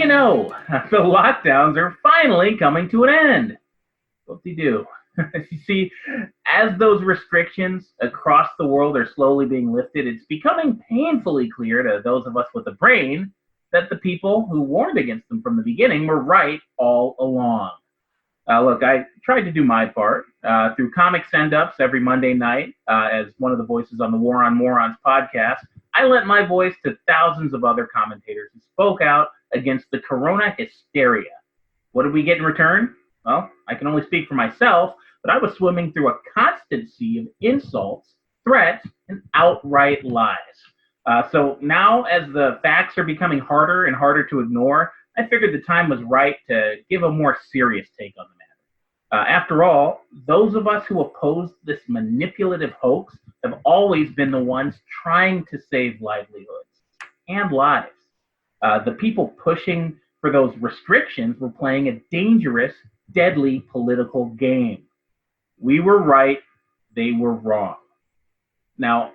know, the lockdowns are finally coming to an end. Whoop-de-doo. You see, as those restrictions across the world are slowly being lifted, it's becoming painfully clear to those of us with a brain that the people who warned against them from the beginning were right all along. Look, I tried to do my part through comic send-ups every Monday night as one of the voices on the War On Morons podcast. I lent my voice to thousands of other commentators who spoke out against the corona hysteria. What did we get in return? Well, I can only speak for myself, but I was swimming through a constant sea of insults, threats, and outright lies. So now, as the facts are becoming harder and harder to ignore, I figured the time was right to give a more serious take on the matter. After all, those of us who opposed this manipulative hoax have always been the ones trying to save livelihoods and lives. The people pushing for those restrictions were playing a dangerous, deadly political game. We were right, they were wrong. Now,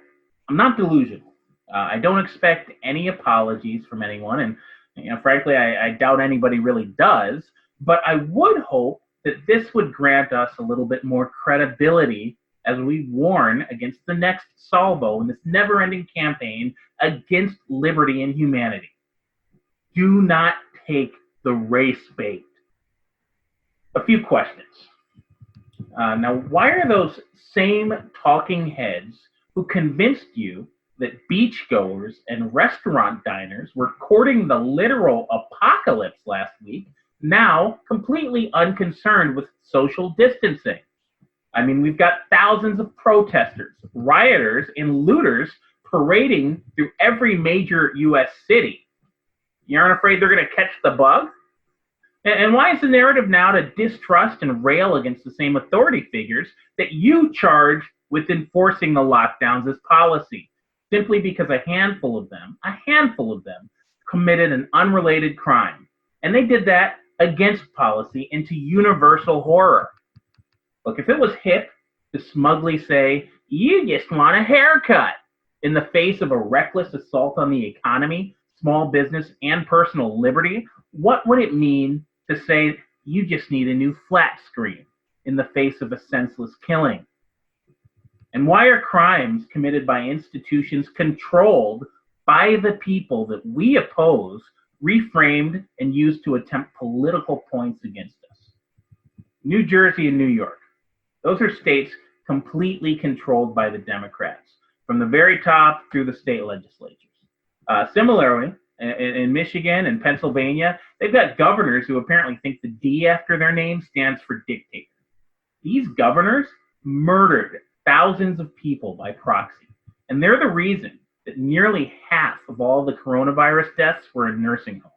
I'm not delusional. I don't expect any apologies from anyone, and frankly, I doubt anybody really does, but I would hope that this would grant us a little bit more credibility as we warn against the next salvo in this never-ending campaign against liberty and humanity. Do not take the race bait. A few questions. Now, why are those same talking heads who convinced you that beachgoers and restaurant diners were courting the literal apocalypse last week now completely unconcerned with social distancing? I mean, we've got thousands of protesters, rioters, and looters parading through every major U.S. city. You aren't afraid they're going to catch the bug? And why is the narrative now to distrust and rail against the same authority figures that you charge with enforcing the lockdowns as policy? Simply because a handful of them, committed an unrelated crime. And they did that against policy into universal horror. Look, if it was hip to smugly say, you just want a haircut, in the face of a reckless assault on the economy, small business, and personal liberty, what would it mean to say you just need a new flat screen in the face of a senseless killing? And why are crimes committed by institutions controlled by the people that we oppose reframed and used to attempt political points against us? New Jersey and New York, those are states completely controlled by the Democrats, from the very top through the state legislatures. Similarly, in Michigan and Pennsylvania, they've got governors who apparently think the D after their name stands for dictator. These governors murdered thousands of people by proxy, and they're the reason that nearly half of all the coronavirus deaths were in nursing homes.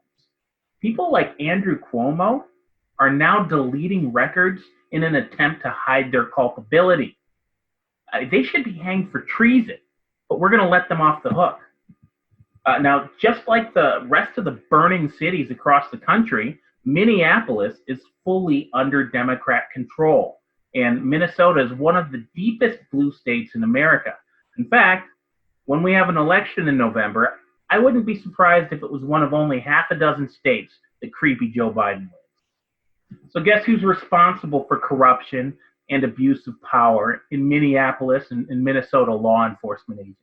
People like Andrew Cuomo are now deleting records in an attempt to hide their culpability. They should be hanged for treason, but we're going to let them off the hook. Now, just like the rest of the burning cities across the country, Minneapolis is fully under Democrat control, and Minnesota is one of the deepest blue states in America. In fact, when we have an election in November, I wouldn't be surprised if it was one of only half a dozen states that creepy Joe Biden wins. So guess who's responsible for corruption and abuse of power in Minneapolis and Minnesota law enforcement agencies?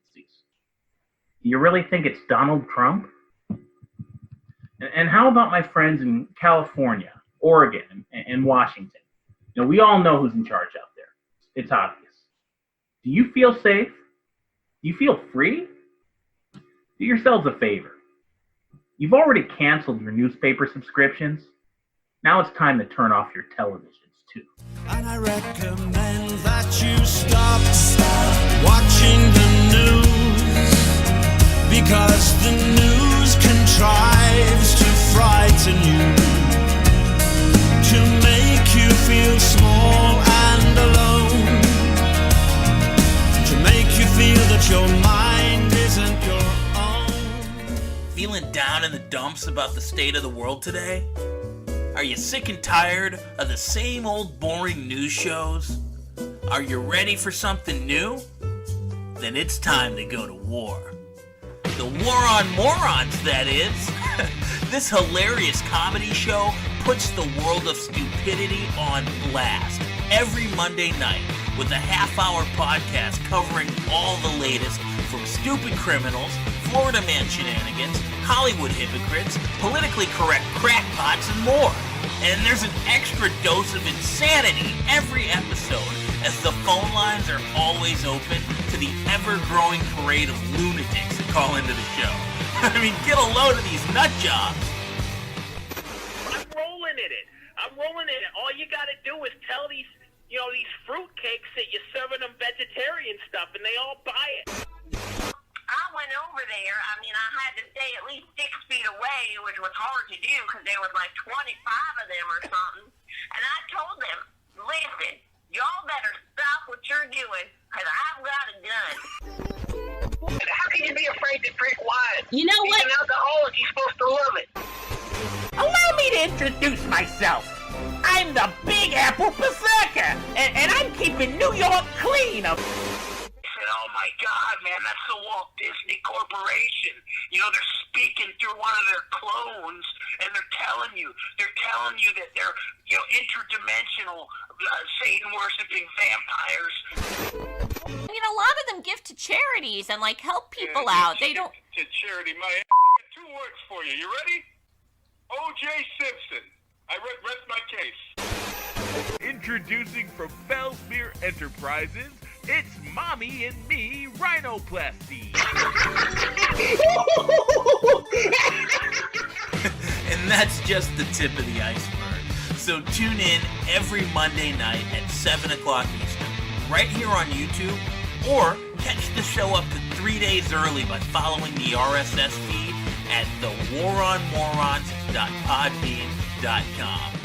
Do you really think it's Donald Trump? And how about my friends in California, Oregon, and Washington? You know, we all know who's in charge out there. It's obvious. Do you feel safe? Do you feel free? Do yourselves a favor. You've already canceled your newspaper subscriptions. Now it's time to turn off your televisions too. And I recommend that you stop watching the news, because the news contrives to frighten you, to make you feel small and alone, to make you feel that your mind isn't your own. Feeling down in the dumps about the state of the world today? Are you sick and tired of the same old boring news shows? Are you ready for something new? Then it's time to go to war. The War On Morons, that is. This hilarious comedy show puts the world of stupidity on blast every Monday night with a half-hour podcast covering all the latest from stupid criminals, Florida man shenanigans, Hollywood hypocrites, politically correct crackpots, and more. And there's an extra dose of insanity every episode, as the phone lines are always open to the ever-growing parade of lunatics that call into the show. I mean, get a load of these nut jobs. I'm rolling in it. All you gotta do is tell these fruitcakes that you're serving them vegetarian stuff, and they all buy it. I went over there. I mean, I had to stay at least 6 feet away, which was hard to do because there was like 25 of them or something. And I told them, listen, y'all better stop what you're doing because I've got a gun. How can you be afraid to drink wine? You know what? He's an alcoholic. He's supposed to love it. Allow me to introduce myself. I'm the Big Apple Berserker, and I'm keeping New York clean. Oh my God, man, that's the Walt Disney Corporation. They're speaking through one of their clones, and they're telling you that they're, interdimensional, Satan-worshipping vampires. I mean, a lot of them give to charities and, help people out. They don't... To charity, my 2 words for you. You ready? O.J. Simpson. I rest my case. Introducing from Fellsmere Enterprises, it's Mommy and Me Rhinoplasty. And that's just the tip of the iceberg. So tune in every Monday night at 7 o'clock Eastern, right here on YouTube, or catch the show up to 3 days early by following the RSS feed at thewaronmorons.podbean.com.